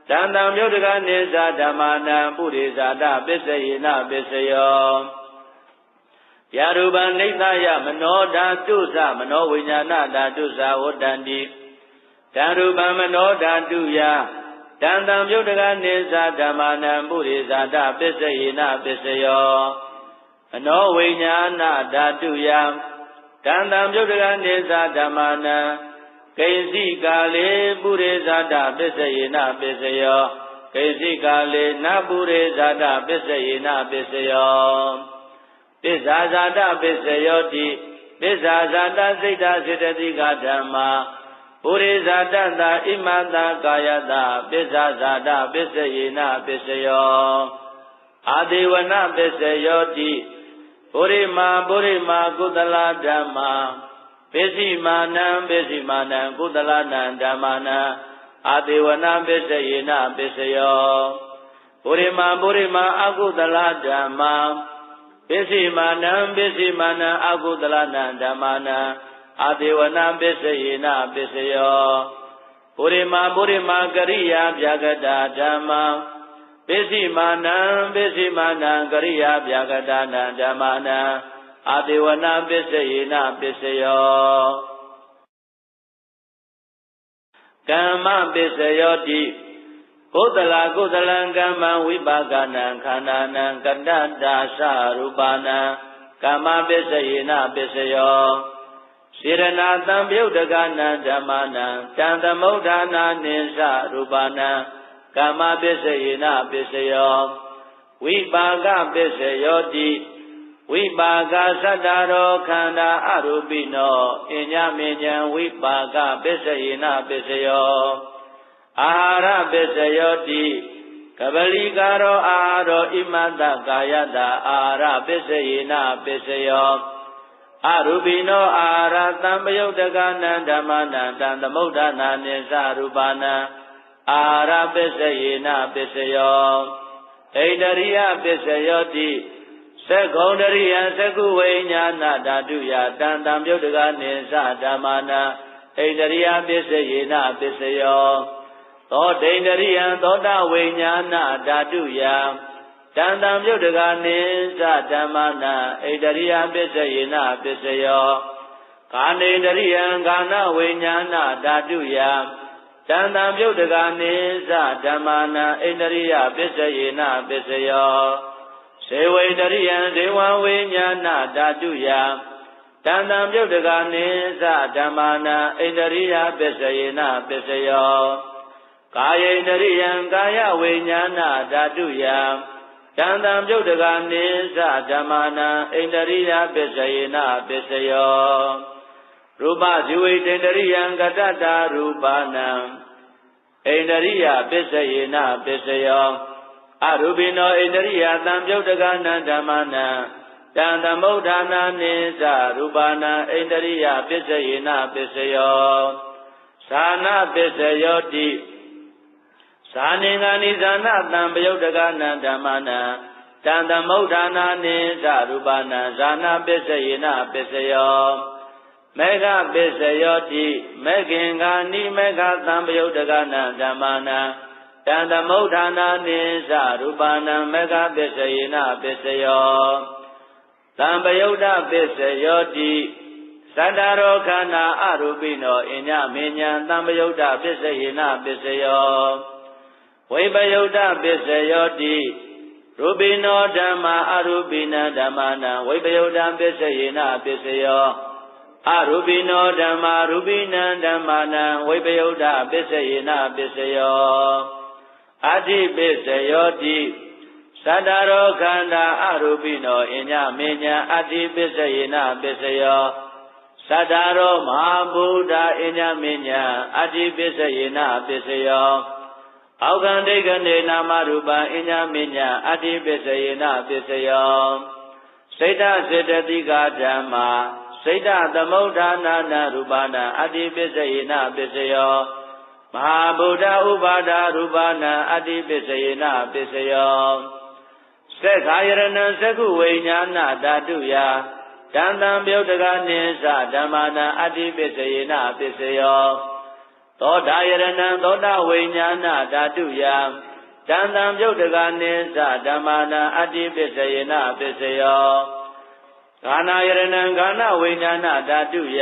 Speaker 1: တန်တံပြုတ်တကနိသဓမ္မာနံပုရိဇာတပစ္စယေနပစ္စယောယရူပနိသယမနောဓာတုသမနောဝိညာဏဓာတုသဝတ္တန္တိဓာရူပမနောဓာတုယတန်တံပြုတ်တကနိသဓမ္မာနံပုရိဇာတပစ္စယေနပစ္စယောမနောဝိညာဏဓာတုယတန်တံပြုတ်တကနိသဓမ္မာနံကိဉ္စိကာလေပုရိဇာတပစ္စယေနပစ္စယောကိဉ္စိကာလေနပုရိဇာတပစ္စယေနပစ္စယောပစ္ဆာဇာတပစ္စယောတိပစ္ဆာဇာတစိတ်တစေတသိကဓမ္မာပုရိဇာတတဣမတကာယတပစ္ဆာဇာတပစ္စယေနပစ္စယောအာဒေဝနပစ္စယောတိပုရိမာကုသလဓမ္မာပိစိမာနံကုသလနံဓမ္မာနံအာဒေဝနပစ္စယေနပစ္စယောပုရိမာအကုသလဓမ္မာပိစိမာနံအကုသလနံဓမ္မာနံအာဒေဝနပစ္စယေနပစ္စယောပုရိမာကရိယာဗျာဂတာဓမ္မာပိစိမာနံကရိယာဗျာဂတာနံဓမ္မာနံအာဒေဝနပစ္စယေနပစ္စယောကမ္မပစ္စယောတိကုသလံကမ္မဝိပါကနံခန္ဓာနံကတ္တတာသရူပနံကမ္မပစ္စယေနပစ္စယောစေရဏသံပြုတ်တကနံဓမ္မာနံတံသမုဋ္ဌာနာနိသရူပနံကမ္မပစ္စယေနပစ္စယောဝိပါကပစ္စယောတိဝိပါကသတ္တရောခန္ဓာအရူပိနောအညမေညံဝိပါကပစ္စယေနပစ္စယောအာဟာရပစ္စယောတိကပလိကာရောအာဟာရောဣမတကာယတအာဟာရပစ္စယေနပစ္စယောအရူပိနောအာဟာရသံပယုတ်တကနံဓမ္မနံတံသမုဋ္ဌာနာနိသရူပနံအာဟာရပစ္စယေနပစ္စယောဣန္ဒရိယပစ္စယောတိသက္ကုံတရိယသက္ကုဝိညာဏဓာတုယတံတံပြုတ်တကနိသဓမ္မာနံဣန္ဒရိယပစ္စယေနပစ္စယောသောဒိန္ဒရိယသောတဝိညာဏဓာတုယတံတံပြုတ်တကနိသဓမ္မာနံဣန္ဒရိယပစ္စယေနပစ္စယောကာနိန္ဒရိယကာနဝိညာဏဓာတုယတံတံပြုတ်တကနိသဓမ္မာနံဣန္ဒရိယပစ္စယေနပစ္စယော စေဝိတရိယံဇေဝဝိညာဏဓာတုယတန်တံပြုတ်တကနိသဓမ္မာနံဣန္ဒရိယပစ္စယေနပစ္စယောကာယိန္ဒရိယံကာယဝိညာဏဓာတုယတန်တံပြုတ်တကနိသဓမ္မာနံဣန္ဒရိယပစ္စယေနပစ္စယောရူပဇိဝိတန္ဒရိယံကတ္တရူပနံဣန္ဒရိယပစ္စယေနပစ္စယောအရူပိနောဣန္ဒရိယသံပြုတ်တကနံဓမ္မာနံတံသမုဋ္ဌာနာနိသရူပနာဣန္ဒရိယပစ္စယေနပစ္စယောသာနာပစ္စယောတိဇာနေငါနိဇာနာတံပယုတ်တကနံဓမ္မနာတံသမုဋ္ဌာနာနိသရူပနာဇာနာပစ္စယေနပစ္စယောမေဃပစ္စယောတိမေခင်္ဂာနိမေဃသံပယုတ်တကနံဓမ္မနာတံသမုဋ္ဌာနာနိသရူပနာမေဃပစ္စယေနပစ္စယောသံပယုတ်တပစ္စယောတိသတ္တရောခန္ဓာအရူပိနောအညမေညာသံပယုတ်တပစ္စယေနပစ္စယောဝိပယုတ်တပစ္စယောတိရူပိနောဓမ္မာအရူပိနံဓမ္မာနံဝိပယုတ်တပစ္စယေနပစ္စယောအရူပိနောဓမ္မာရူပိနံဓမ္မာနံဝိပယုတ်တပစ္စယေနပစ္စယောအဋ္ဌိပစ္စယောတိသတ္တရောခန္ဓာအရူပိနောအညမေညာအဋ္ဌိပစ္စယေနပစ္စယောသတ္တရောမဟာဗုဒ္ဓအညမေညာအဋ္ဌိပစ္စယေနပစ္စယောအောက္ခန္တိကနေနာမရူပအညမေညာအဋ္ဌိပစ္စယေနပစ္စယောစိတ်တစေတသိကဓမ္မာစိတ်တသမုဋ္ဌာနာနရူပနာအဋ္ဌိပစ္စယေနပစ္စယောမဟာဗုဒ္ဓဥပါဒရူပနာအဋ္ဌိပစ္စယေနပစ္စယောသက္ခာယရဏံသက္ခုဝိညာဏဓာတုယတန်တံပြုတ်တကနိသဓမ္မာနံအဋ္ဌိပစ္စယေနပစ္စယောသောတာယရဏံသောတာဝိညာဏဓာတုယတန်တံပြုတ်တကနိသဓမ္မာနံအဋ္ဌိပစ္စယေနပစ္စယောဂာနာယရဏံဂာနဝိညာဏဓာတုယ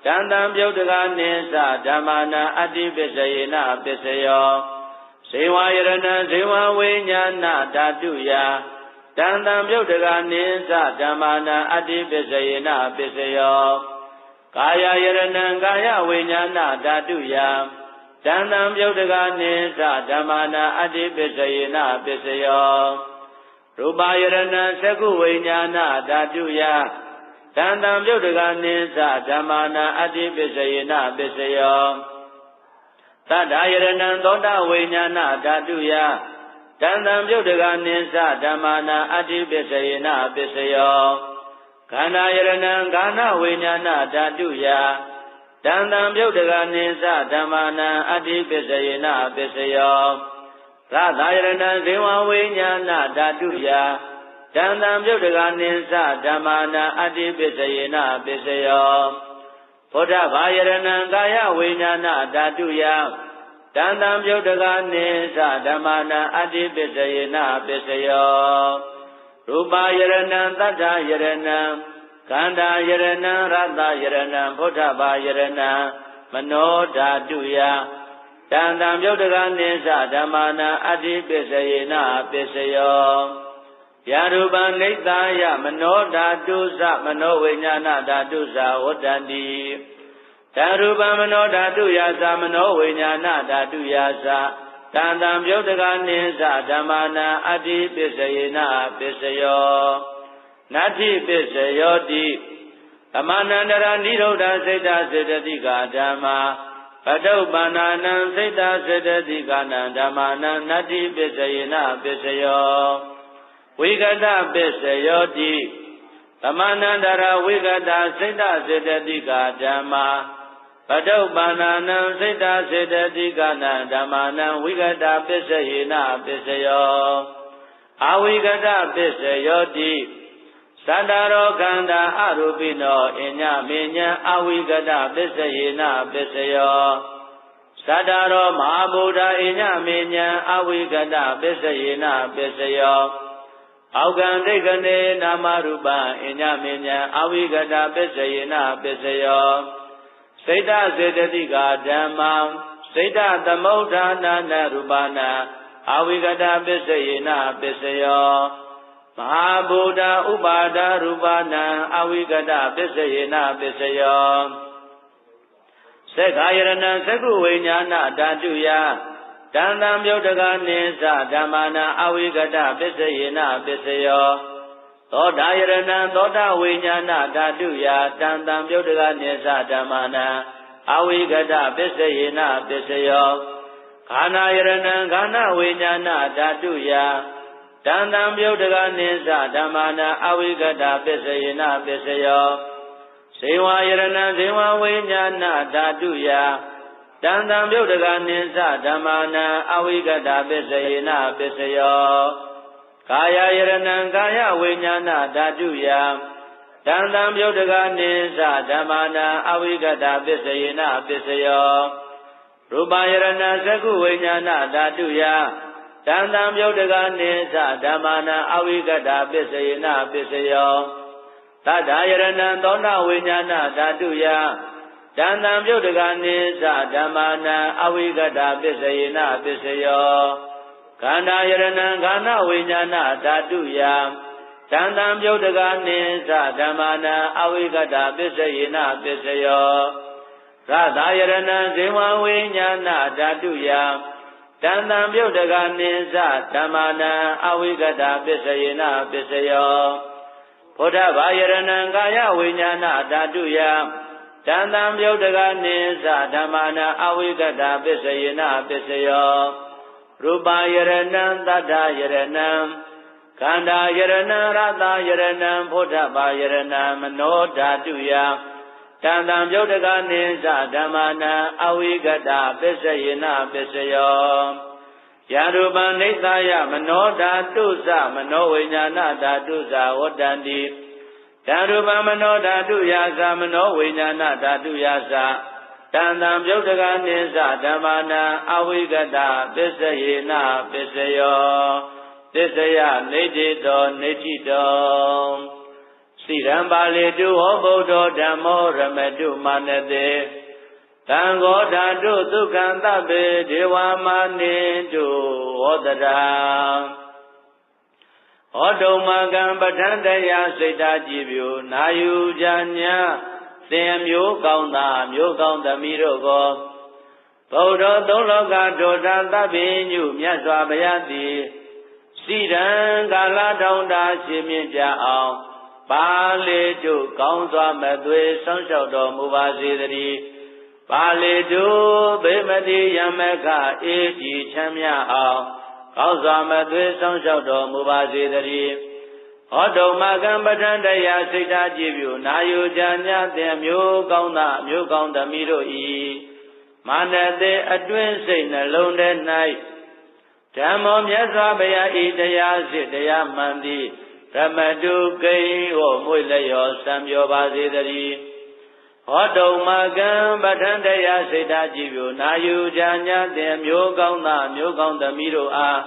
Speaker 1: တန်တံပြုတ်တကနိသဓမ္မာနံအဋ္ဌိပစ္စယေနပစ္စယောဇေဝယရဏံဇေဝဝိညာဏဓာတုယတန်တံပြုတ်တကနိသဓမ္မာနံအဋ္ဌိပစ္စယေနပစ္စယောကာယယရဏံကာယဝိညာဏဓာတုယတန်တံပြုတ်တကနိသဓမ္မာနံအဋ္ဌိပစ္စယေနပစ္စယောရူပယရဏံသက္ခုဝိညာဏဓာတုယတန်တံပြုတ်တကနိသဓမ္မာနံအဋ္ဌိပစ္စယေနပစ္စယောသတ္တယရဏံသောတာဝိညာဏဓာတုယတန်တံပြုတ်တကနိသဓမ္မာနံအဋ္ဌိပစ္စယေနပစ္စယောခန္ဓာယရဏံခန္ဓာဝိညာဏဓာတုယတန်တံပြုတ်တကနိသဓမ္မာနံအဋ္ဌိပစ္စယေနပစ္စယောသတ္တယရဏံဇေဝဝိညာဏဓာတုယတန်တံပြုတ်တကနိသဓမ္မာနံအဋ္ဌိပစ္စယေနပစ္စယောဘုဒ္ဓဘာယရဏံကာယဝိညာဏဓာတုယတန်တံပြုတ်တကနိသဓမ္မာနံအဋ္ဌိပစ္စယေနပစ္စယောရူပယရဏံသတ္တယရဏံခန္ဓာယရဏံရတ္တယရဏံဘုဒ္ဓဘာယရဏံမနောဓာတုယတန်တံပြုတ်တကနိသဓမ္မာနံအဋ္ဌိပစ္စယေနပစ္စယောယရူပံနိဿာယမနောဓာတုသမနောဝိညာဏဓာတုသဝတ္တန္တိဓာရူပံမနောဓာတုယသမနောဝိညာဏဓာတုယသတန်တံပြုတ်တကနိသဓမ္မာနံအဋ္ဌိပစ္စယေနပစ္စယောနတ္ထိပစ္စယောတိသမဏန္တရာနိရောဓစိတ်တစေတသိကဓမ္မာပတုပ္ပန္နာနံစိတ်တစေတသိကနံဓမ္မာနံနတ္ထိပစ္စယေနပစ္စယောဝိကတပစ္စယောတိသမဏန္တရာဝိကတစိတ်တစေတသိကဓမ္မာပတုပ္ပန္နာနံစိတ်တစေတသိကနံဓမ္မာနံဝိကတပစ္စယေနပစ္စယောအဝိကတပစ္စယောတိသတ္တရောခန္ဓာအရူပိနောအညမေညာအဝိကတပစ္စယေနပစ္စယောသတ္တရောမဟာဗုဒ္ဓအညမေညာအဝိကတပစ္စယေနပစ္စယောအောက္ခန္တိကနေနာမရူပအညမေညာအဝိကတပစ္စယေနပစ္စယောစိတ်တစေတသိကဓမ္မံစိတ်တသမုဋ္ဌာနာနရူပနာအဝိကတပစ္စယေနပစ္စယော မဟာဗုဒ္ဓဥပါဒရူပနံအဝိကတပစ္စယေနပစ္စယောသက္ခာယရဏံသက္ခုဝိညာဏဓာတုယတန်တံမြုပ်တကနိစ္စဓမ္မနာအဝိကတပစ္စယေနပစ္စယောသောတာယရဏံသောတာဝိညာဏဓာတုယတန်တံမြုပ်တကနိစ္စဓမ္မနာအဝိကတပစ္စယေနပစ္စယောခန္ဓာယရဏံခန္ဓာဝိညာဏဓာတုယတန်တံမြုပ်တကနိစ္စဓမ္မနာအဝိကတပစ္စယေနပစ္စယောဇေဝယရဏံဇေဝဝိညာဏဓာတုယတန်တံမြုပ်တကနိစ္စဓမ္မနာအဝိကတပစ္စယေနပစ္စယောကာယယရဏံကာယဝိညာဏဓာတုယတန်တံမြုပ်တကနိစ္စဓမ္မနာအဝိကတပစ္စယေနပစ္စယောရူပယရဏသက္ခုဝိညာဏဓာတုယတန်တံမြုပ်တကနိစ္စဓမ္မနာအဝိကတပစ္စယေနပစ္စယောသတ္တယရဏံသောတာဝိညာဏဓာတုယတန်တံမြုပ်တကနိစ္စဓမ္မနာအဝိကတပစ္စယေနပစ္စယောခန္ဓာယရဏံခန္ဓာဝိညာဏဓာတုယတန်တံမြုပ်တကနိစ္စဓမ္မနာအဝိကတပစ္စယေနပစ္စယောရသယရဏံဇေဝဝိညာဏဓာတုယတန်တံမြုပ်တကနိစ္စဓမ္မနာအဝိကတပစ္စယေနပစ္စယောဘုဒ္ဓဘာယရဏံကာယဝိညာဏဓာတုယတန်တံမြုပ်တကနိစ္စဓမ္မနာအဝိကတပစ္စယေနပစ္စယောရူပယရဏံသတ္တယရဏံခန္ဓာယရဏံရသယရဏံဘုဒ္ဓဘာယရဏံမနောဓာတုယတန်တံမြုပ်တကနိစ္စဓမ္မနာအဝိကတပစ္စယေနပစ္စယောယရူပံနိသယမနောဓာတုသမနောဝိညာဏဓာတုသဝတ္တန္တိယရူပံမနောဓာတုယသမနောဝိညာဏဓာတုယသတန်တံမြုပ်တကနိစ္စဓမ္မနာအဝိကတပစ္စယေနပစ္စယောသစ္စယနေတိတောနေတိတောစိရံပါဠိတုဟောဗုဒ္ဓဓမ္မောရမတုမာနတေတံဃောဓာတုဒုက္ခံတဗ္ဗေဒေဝမာနိတုဟောတရာဟောတုမကံပဋ္ဌံတယစိတ်ဓာကြည်ပြုနာယူကြညာသင်မျိုးကောင်းသာမျိုးကောင်းသမီးတို့ကိုဗုဒ္ဓသုံးလောကဒုတာသဗ္ဗညုမြတ်စွာဘုရားသည်စိရံကာလထောင်တာရှင်မြင့်ကြအောင်ပါဠိတုကောင်းစွာမသွေဆောင်းလျှောက်တော်မူပါစေတည်းပါဠိတုဗေမတိယမခအေကြည်ချမ်းမြအောင်ကောင်းစွာမသွေဆောင်းလျှောက်တော်မူပါစေတည်းဟောတုမကံပဋ္ဌံတယစိတ်ဓာကြည်ပြုနာယူကြညာသင်မျိုးကောင်းသာမျိုးကောင်းသမီးတို့ဤမာနတေအတွင်းစိတ်နှလုံးထဲ၌ဓမ္မောမြတ်စွာဘုရားဤတရားစစ်တရားမှန်သည်ဓမ္မတုကိဟောမွေလျောစံပြောပါစေတည်းဟောတုမကံပဋ္ဌံတယစိတ်ဓာကြည်ပြုနာယူကြညာသင်မျိုးကောင်းသာမျိုးကောင်းသမီးတို့အား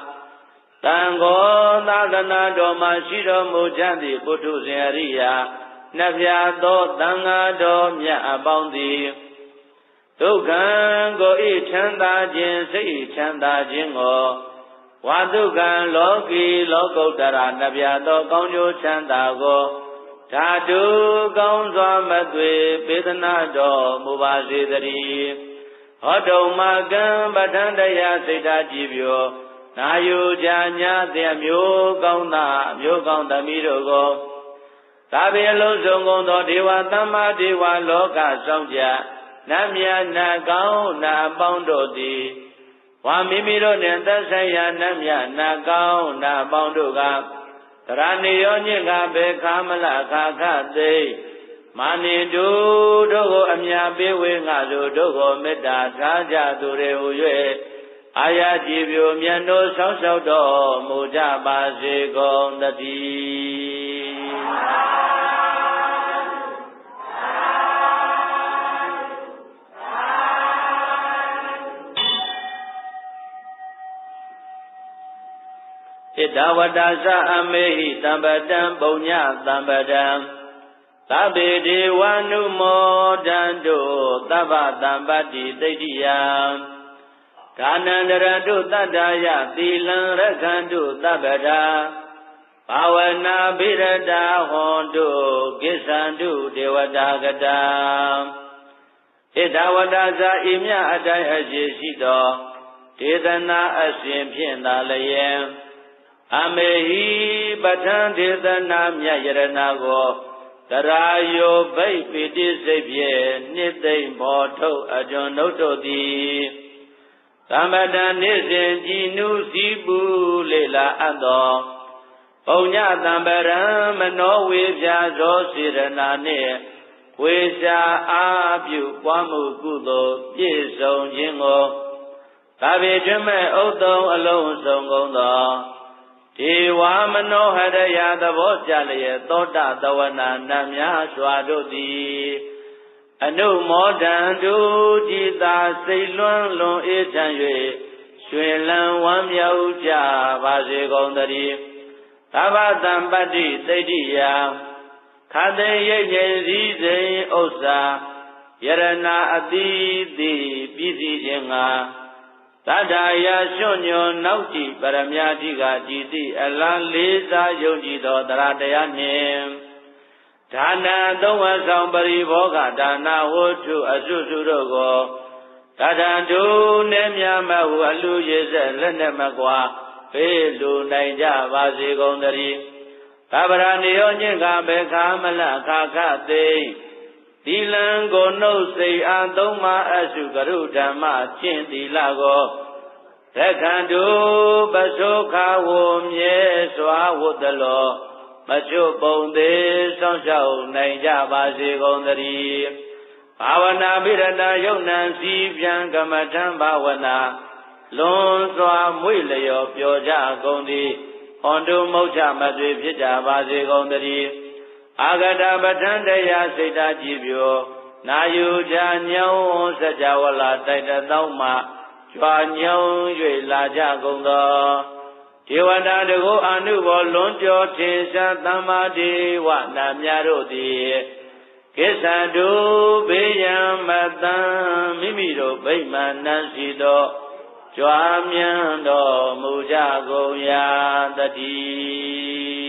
Speaker 1: တန်ဃောသာသနာတော်မှာရှိတော်မူကြသည့်ပုထုဇဉ်အရိယာနှဖျားသောသံဃာတော်မြတ်အပေါင်းသည်ဒုက္ခံကိုဤချမ်းသာခြင်းစိတ်ချမ်းသာခြင်းကိုဝါဒုက္ခံလောကီလောကုတ္တရာနှဖျားသောကောင်းကျိုးချမ်းသာကိုဓာတုကောင်းစွာမသွေပေးသနာတော်မူပါစေတည်းဟောတုမကံပဋ္ဌံတယစိတ်ဓာကြည်ပြုနာယူကြညာသင်မျိုးကောင်းသာမျိုးကောင်းသမီးတို့ကိုသာဘေအလုံးစုံကုန်သောဒေဝသမ္မာဒေဝလောကဆောင်ကြနတ်မြတ်နတ်ကောင်းနတ်ပေါင်းတို့သည်ဝါမိမိတို့နှင့်သက်ဆိုင်ရာနတ်မြတ်နတ်ကောင်းနတ်ပေါင်းတို့ကတရဏီယောညင်္ဂဘေခာမလခါခသိမာနိတုတို့ကိုအမြပေးဝေငါတို့ကိုမေတ္တာထားကြသူတွေဟူ၍အာရကြည်ပြုမြတ်တို့ဆောင်းလျှောက်တော်မူကြပါစေကုန်သတည်းဣဒဝတ္တသအမေဟိတံပတံပုညတံပတံသဗ္ဗေဒေဝနုမောဒန္တုသဗ္ဗတံပတ္တိသိတ္တိယဒါနန္တရတုတတ္တယသီလံရက္ခန္တုသဗ္ဗတာ ဘာဝနာဘိရတာဟွန်တုကိစ္ဆန္တုဒေဝတာကတံဣဒဝတ္တဇာဤမြအတိုင်းအရှိရှိသောဒေသနာအစဉ်ဖြင့်သာလျင်အမေဟိပဋ္ဌံဒေသနာမြတ်ယရနာကိုတရာယောဘိပိတိစိတ်ဖြင့်နှစ်သိမ့်မောထုတ်အကျွန်ုပ်တို့သည်သမတံနေစဉ်ကြည်နုစည်းပူလေလာအပ်သောပုံညတံပရံမနောဝေပြာသောစေရနာနှင့်ဝေရှာအာပြုပွားမှုကုသိုလ်ပြည့်စုံခြင်းကိုသာဝေကျွမ်းမဲ့ဥဒ္ဒုံအလုံးစုံကုန်သောဒေဝမနောဟရယသဘောကြလျက်သောတသဝနာနတ်များစွာတို့သည်အနုမောဒံတုကြည်သာစိတ်လွန်းလွန်အေးချမ်း၍ရွှင်လန်းဝမ်းမြောက်ကြပါစေကုန်သတည်းသဗ္ဗတံပတ္တိသိတ္တိယခသေရိတ်ငြိမ်စည်းစိမ်ဥစ္စာယရနာအတိတိပြည်စည်းခြင်းငါသတ္ထာယရွှွညွန်နောက်ကြည်ပရမညာတိကကြည်တိအလံလေးစားယုံကြည်သောတရားတရားနှင့်ဒါနသုံးဝဆောင်ပရိဘောဂဒါနဝတ္ထုအစုစုတို့ကိုတထံတုနေမြမဟုအလူရည်ဆက်လက်နဲ့မကွာပေးလူနိုင်ကြပါစေကုန်သတည်းသဗ္ဗရာနိယောညင်္ဂဘေခာမလခါခသိသီလံကိုနှုတ်စိတ်အားသုံးပါအစုကရုဓမ္မကျင့်သီလကိုသက္ခန္တုပသောခာဝမြဲစွာဝတ်တလောမချွတ်ပုံသေးစောင့်ရှောက်နိုင်ကြပါစေကုန်သတည်းဘာဝနာပိရဏယုံနံစီပြန်ကမ္မထံဘာဝနာလွန်စွာမွေ့လျော်ပျော်ကြကုန်သည်ဟွန်တုမုတ်ချမသွေဖြစ်ကြပါစေကုန်သတည်းအာဂတပဋ္ဌံတရားစိတ်ဓာကြည်ပြိုနာယူကြညောင်းစကြဝဠာတိုက်တသောမှကြွာညောင်း၍လာကြကုန်သောဒေဝတာတကုအာနုဘောလွန်ကျော်ထင်ရှားသမ္မာဒေဝနာများတို့သည်ကိစ္ဆန္တုဘေးရန်မတံမိမိတို့ဗိမာန်နှံစီသောကြွားမြန်းတော်မူကြကုန်ရာတည်း